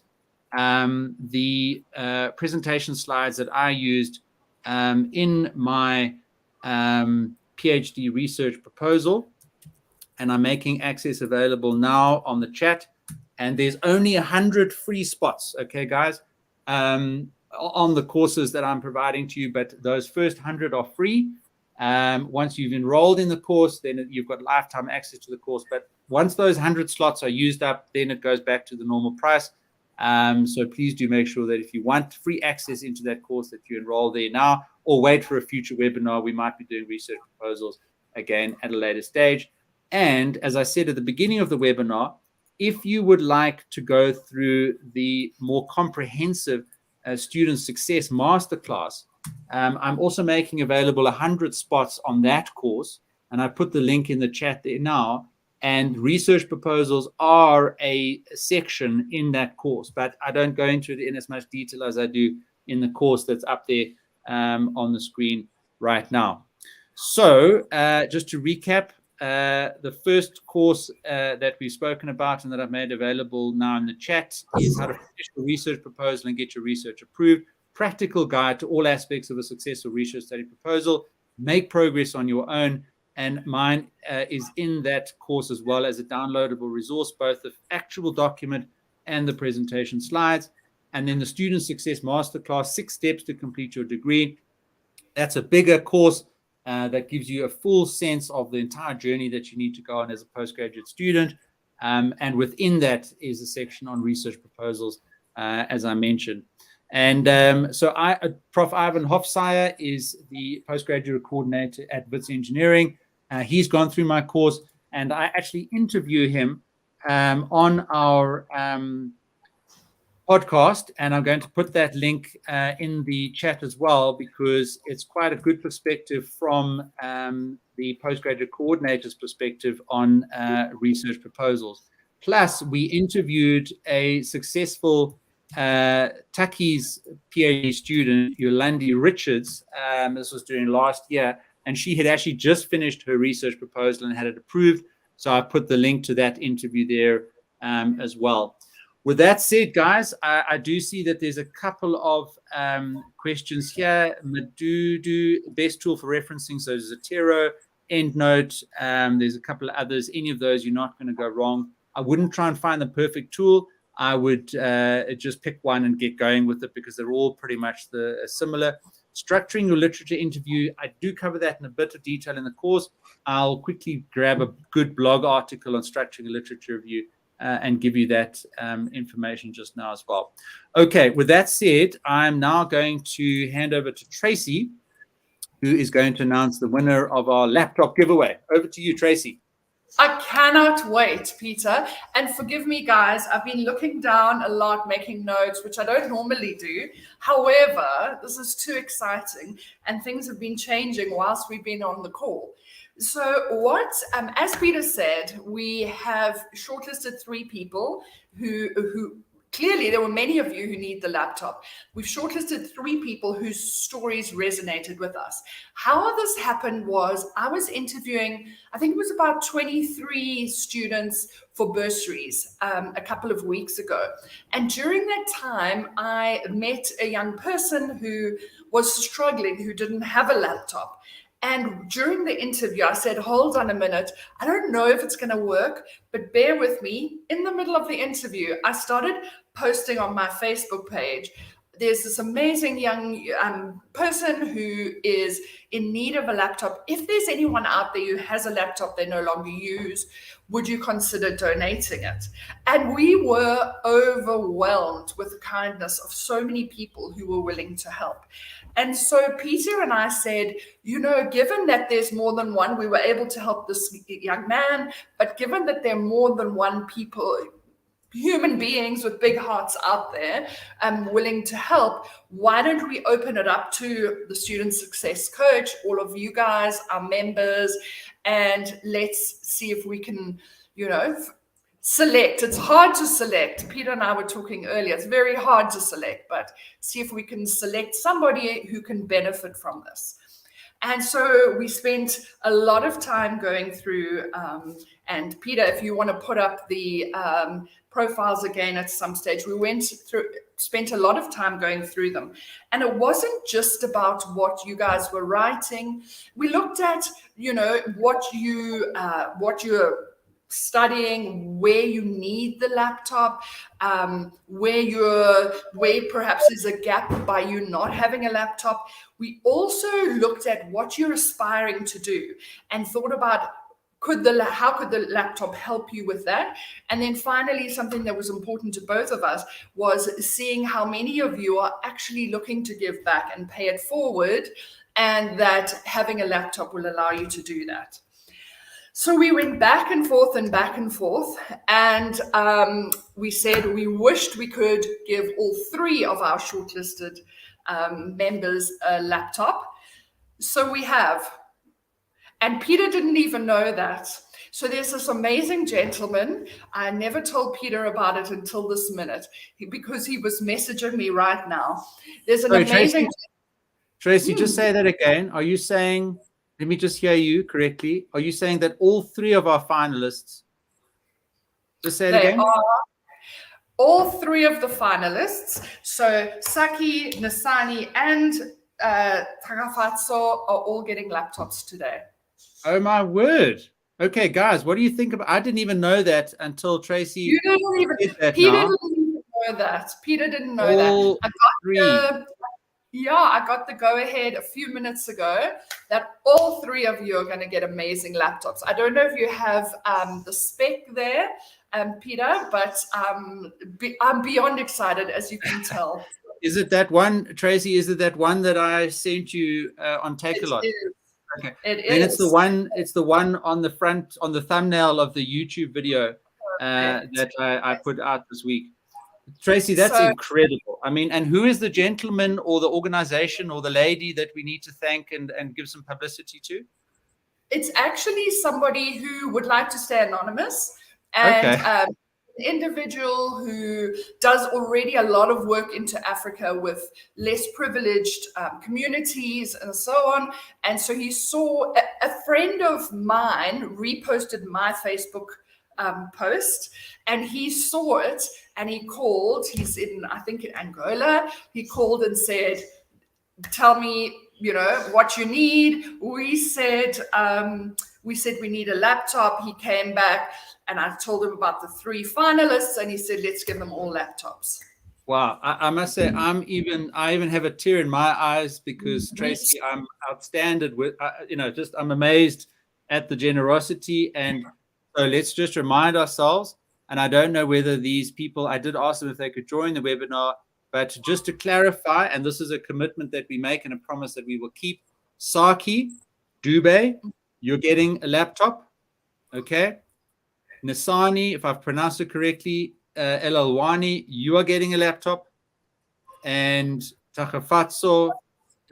the presentation slides that I used in my PhD research proposal. And I'm making access available now on the chat. And there's only 100 free spots, okay, guys, on the courses that I'm providing to you. But those first 100 are free. Once you've enrolled in the course, then you've got lifetime access to the course. But once those 100 slots are used up, then it goes back to the normal price. So please do make sure that if you want free access into that course, that you enroll there now, or wait for a future webinar. We might be doing research proposals again at a later stage. And as I said at the beginning of the webinar, if you would like to go through the more comprehensive student success masterclass, I'm also making available 100 spots on that course. And I put the link in the chat there now. And research proposals are a section in that course, but I don't go into it in as much detail as I do in the course that's up there on the screen right now. So just to recap, the first course that we've spoken about and that I've made available now in the chat is how to finish a research proposal and get your research approved. Practical guide to all aspects of a successful research study proposal. Make progress on your own. And mine is in that course as well as a downloadable resource, both the actual document and the presentation slides. And then the Student Success Masterclass, 6 steps to complete your degree. That's a bigger course that gives you a full sense of the entire journey that you need to go on as a postgraduate student. And within that is a section on research proposals, as I mentioned. And so Prof. Ivan Hofsire is the postgraduate coordinator at Wits Engineering. He's gone through my course, and I actually interview him on our podcast, and I'm going to put that link in the chat as well, because it's quite a good perspective from the postgraduate coordinator's perspective on research proposals. Plus, we interviewed a successful Tucky's PhD student, Yolandi Richards. This was during last year, and she had actually just finished her research proposal and had it approved. So I put the link to that interview there as well. With that said, guys, I do see that there's a couple of questions here. Madudu, best tool for referencing. So there's Zotero, EndNote. There's a couple of others. Any of those, you're not going to go wrong. I wouldn't try and find the perfect tool. I would just pick one and get going with it, because they're all pretty much similar. Structuring your literature interview, I do cover that in a bit of detail in the course. I'll quickly grab a good blog article on structuring a literature review and give you that information just now as well. Okay, with that said, I'm now going to hand over to Tracy, who is going to announce the winner of our laptop giveaway. Over to you, Tracy. I cannot wait, Peter. And forgive me, guys, I've been looking down a lot, making notes, which I don't normally do. However, this is too exciting, and things have been changing whilst we've been on the call. So as Peter said, we have shortlisted 3 people who clearly there were many of you who need the laptop. We've shortlisted 3 people whose stories resonated with us. How this happened was I was interviewing, I think it was about 23 students for bursaries a couple of weeks ago. And during that time, I met a young person who was struggling, who didn't have a laptop. And during the interview, I said, hold on a minute. I don't know if it's going to work, but bear with me. In the middle of the interview, I started posting on my Facebook page. There's this amazing young person who is in need of a laptop. If there's anyone out there who has a laptop they no longer use, would you consider donating it? And we were overwhelmed with the kindness of so many people who were willing to help. And so Peter and I said, given that there's more than one, we were able to help this young man, but given that there are more than one people, human beings with big hearts out there willing to help, why don't we open it up to the Student Success Coach, all of you guys, our members, and let's see if we can, select. It's hard to select. Peter and I were talking earlier. It's very hard to select, but see if we can select somebody who can benefit from this. And so we spent a lot of time going through, and Peter, if you want to put up the profiles again at some stage, spent a lot of time going through them. And it wasn't just about what you guys were writing. We looked at, what you're studying, where you need the laptop, where perhaps there's a gap by you not having a laptop. We also looked at what you're aspiring to do and thought about how could the laptop help you with that? And then finally, something that was important to both of us was seeing how many of you are actually looking to give back and pay it forward, and that having a laptop will allow you to do that. So we went back and forth, and we said we wished we could give all 3 of our shortlisted members a laptop. So we have. And Peter didn't even know that. So there's this amazing gentleman. I never told Peter about it until this minute because he was messaging me right now. There's an amazing... Tracy, just say that again. Are you saying, let me just hear you correctly. Are you saying that all three of our finalists, just say it again? Are all three of the finalists, so Saki, Nasani, and Tagafatso, are all getting laptops today. Oh, my word. Okay, guys, what do you think about? I didn't even know that until Tracy. You didn't even. Peter didn't even know that. Peter didn't know that. I got the go-ahead a few minutes ago that all three of you are going to get amazing laptops. I don't know if you have the spec there, Peter, but I'm beyond excited, as you can tell. Is it that one, Tracy? Is it that one that I sent you on Take-A-Lot? Okay. It then is. It's the one on the front, on the thumbnail of the YouTube video that I put out this week. Tracy, that's incredible. I mean, and who is the gentleman or the organization or the lady that we need to thank and give some publicity to? It's actually somebody who would like to stay anonymous, and an individual who does already a lot of work into Africa with less privileged communities and so on. And so he saw a friend of mine reposted my Facebook post, and he saw it and he called. He's in, I think, in Angola. He called and said, tell me, what you need. We said we need a laptop. He came back and I told him about the three finalists, and he said, let's give them all laptops. Wow. I must say, I even have a tear in my eyes because Tracy, I'm outstanding with, I'm amazed at the generosity. And so let's just remind ourselves, and I don't know whether these people, I did ask them if they could join the webinar, but just to clarify, and this is a commitment that we make and a promise that we will keep, Saki, Dube, you're getting a laptop, okay? Nasani, if I've pronounced it correctly, El Alwani, you are getting a laptop. And Takafatso,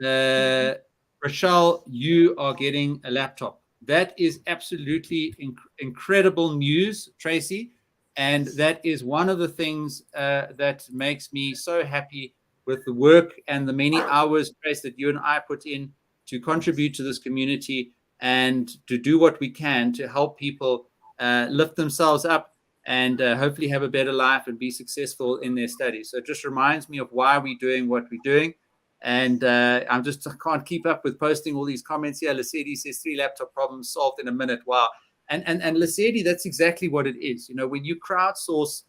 Rachel, you are getting a laptop. That is absolutely incredible news, Tracy. And that is one of the things that makes me so happy with the work and the many hours, Trace, that you and I put in to contribute to this community and to do what we can to help people lift themselves up and hopefully have a better life and be successful in their studies. So it just reminds me of why we're doing what we're doing. And I can't keep up with posting all these comments here. Lesedi says 3 laptop problems solved in a minute. Wow. And Lesedi, that's exactly what it is. When you crowdsource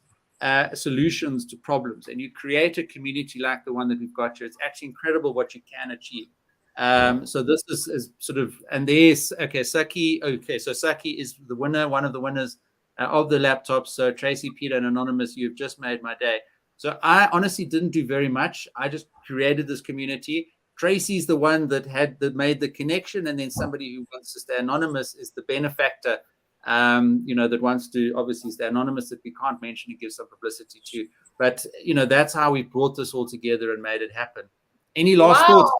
solutions to problems and you create a community like the one that we've got here, it's actually incredible what you can achieve. So this is sort of, and there's, Saki. Okay, so Saki is the winner, one of the winners of the laptops. So Tracy, Peter, and Anonymous, you've just made my day. So I honestly didn't do very much. I just created this community. Tracy's the one that made the connection, and then somebody who wants to stay anonymous is the benefactor, that wants to obviously stay anonymous, that we can't mention and give some publicity to. But that's how we brought this all together and made it happen. Any last thoughts,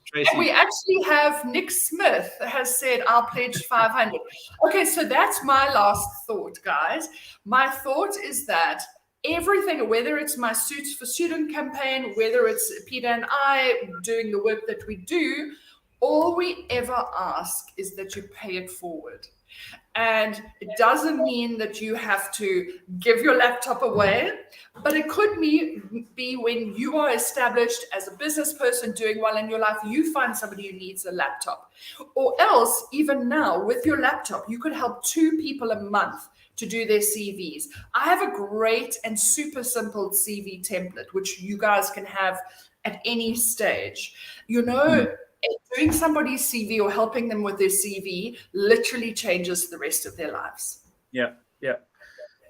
Tracy? And we actually have Nick Smith has said, I'll pledge 500. Okay, so that's my last thought, guys. My thought is that everything, whether it's my Suits for Student campaign, whether it's Peter and I doing the work that we do, all we ever ask is that you pay it forward. And it doesn't mean that you have to give your laptop away, but it could be when you are established as a business person doing well in your life, you find somebody who needs a laptop. Or else, even now, with your laptop, you could help 2 people a month to do their CVs. I have a great and super simple CV template, which you guys can have at any stage. Doing somebody's CV or helping them with their CV literally changes the rest of their lives. Yeah.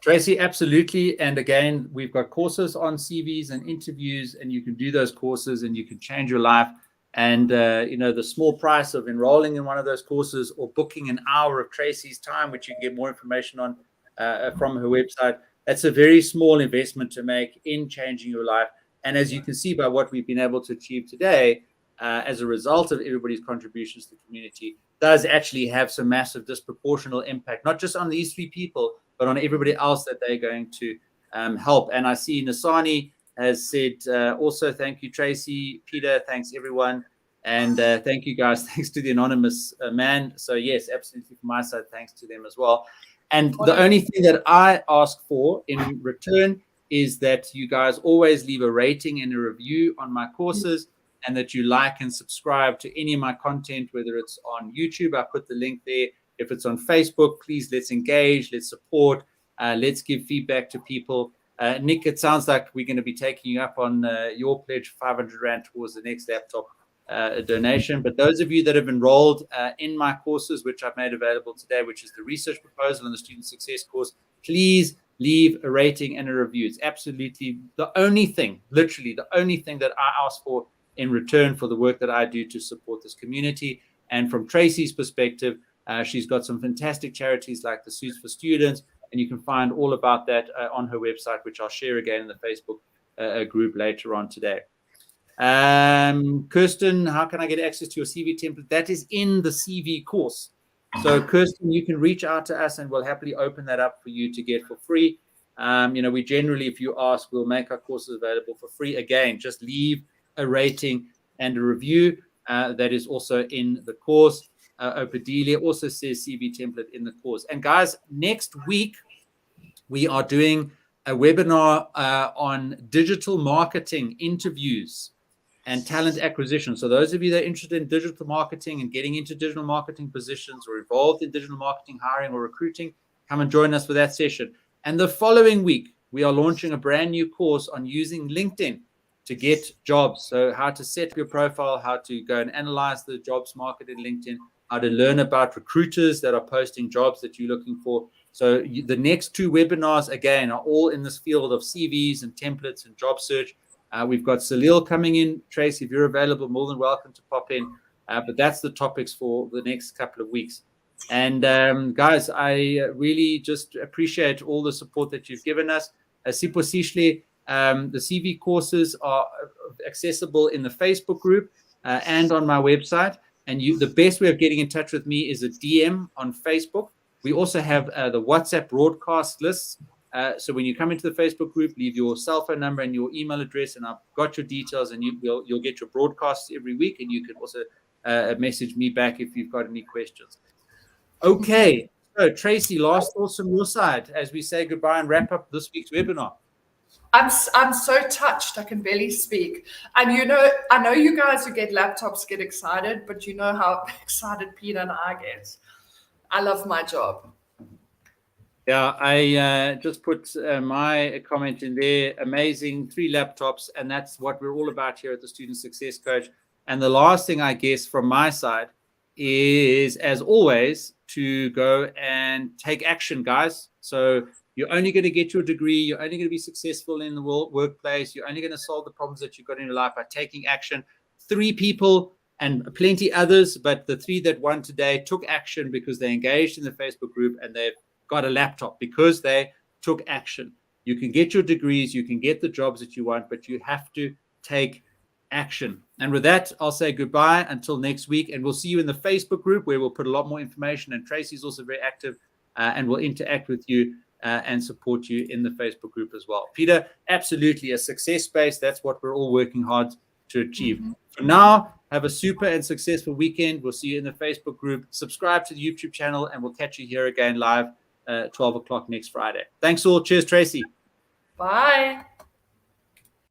Tracy, absolutely. And again, we've got courses on CVs and interviews, and you can do those courses and you can change your life. And, the small price of enrolling in one of those courses or booking an hour of Tracy's time, which you can get more information on from her website, that's a very small investment to make in changing your life. And as you can see by what we've been able to achieve today, as a result of everybody's contributions to the community, does actually have some massive disproportional impact, not just on these 3 people, but on everybody else that they're going to help. And I see Nasani has said also, thank you, Tracy, Peter, thanks everyone. And thank you guys. Thanks to the anonymous man. So yes, absolutely from my side, thanks to them as well. And the only thing that I ask for in return is that you guys always leave a rating and a review on my courses, and that you like and subscribe to any of my content, whether it's on YouTube, I put the link there. If it's on Facebook, please let's engage, let's support, let's give feedback to people. Nick, it sounds like we're going to be taking you up on your pledge, 500 Rand towards the next laptop donation. But those of you that have enrolled in my courses, which I've made available today, which is the research proposal and the student success course, please leave a rating and a review. It's absolutely the only thing, literally the only thing that I ask for in return for the work that I do to support this community. And from Tracy's perspective, she's got some fantastic charities like the Suits for Students, and you can find all about that on her website, which I'll share again in the Facebook group later on today. Kirsten, how can I get access to your CV template? That is in the CV course. So Kirsten, you can reach out to us and we'll happily open that up for you to get for free. We generally, if you ask, we'll make our courses available for free. Again, just leave a rating and a review. That is also in the course. Opadelia also says CV template in the course. And guys, next week, we are doing a webinar on digital marketing interviews and talent acquisition. So those of you that are interested in digital marketing and getting into digital marketing positions or involved in digital marketing, hiring or recruiting, come and join us for that session. And the following week, we are launching a brand new course on using LinkedIn to get jobs. So how to set up your profile, how to go and analyze the jobs market in LinkedIn, how to learn about recruiters that are posting jobs that you're looking for. So the next two webinars, again, are all in this field of CVs and templates and job search. We've got Salil coming in. Tracy, if you're available, more than welcome to pop in. But that's the topics for the next couple of weeks. And guys, I really just appreciate all the support that you've given us. Siposishle, the CV courses are accessible in the Facebook group and on my website. And the best way of getting in touch with me is a DM on Facebook. We also have the WhatsApp broadcast lists. So when you come into the Facebook group, leave your cell phone number and your email address, and I've got your details, and you'll get your broadcasts every week. And you can also message me back if you've got any questions. Okay. So Tracy, last thoughts from your side as we say goodbye and wrap up this week's webinar. I'm so touched. I can barely speak. And I know you guys who get laptops get excited, but you know how excited Peter and I get. I love my job. Yeah, I just put my comment in there. Amazing, 3 laptops, and that's what we're all about here at the Student Success Coach. And the last thing, I guess, from my side is, as always, to go and take action, guys. So you're only going to get your degree. You're only going to be successful in the workplace. You're only going to solve the problems that you've got in your life by taking action. 3 people and plenty others, but the 3 that won today took action because they engaged in the Facebook group and they've got a laptop because they took action. You can get your degrees, you can get the jobs that you want, but you have to take action. And with that, I'll say goodbye until next week, and we'll see you in the Facebook group where we'll put a lot more information, and Tracy's also very active and will interact with you and support you in the Facebook group as well. Peter, absolutely a success space. That's what we're all working hard to achieve. For now, have a super and successful weekend. We'll see you in the Facebook group. Subscribe to the YouTube channel, and we'll catch you here again live 12 o'clock next Friday. Thanks all. Cheers, Tracy. Bye.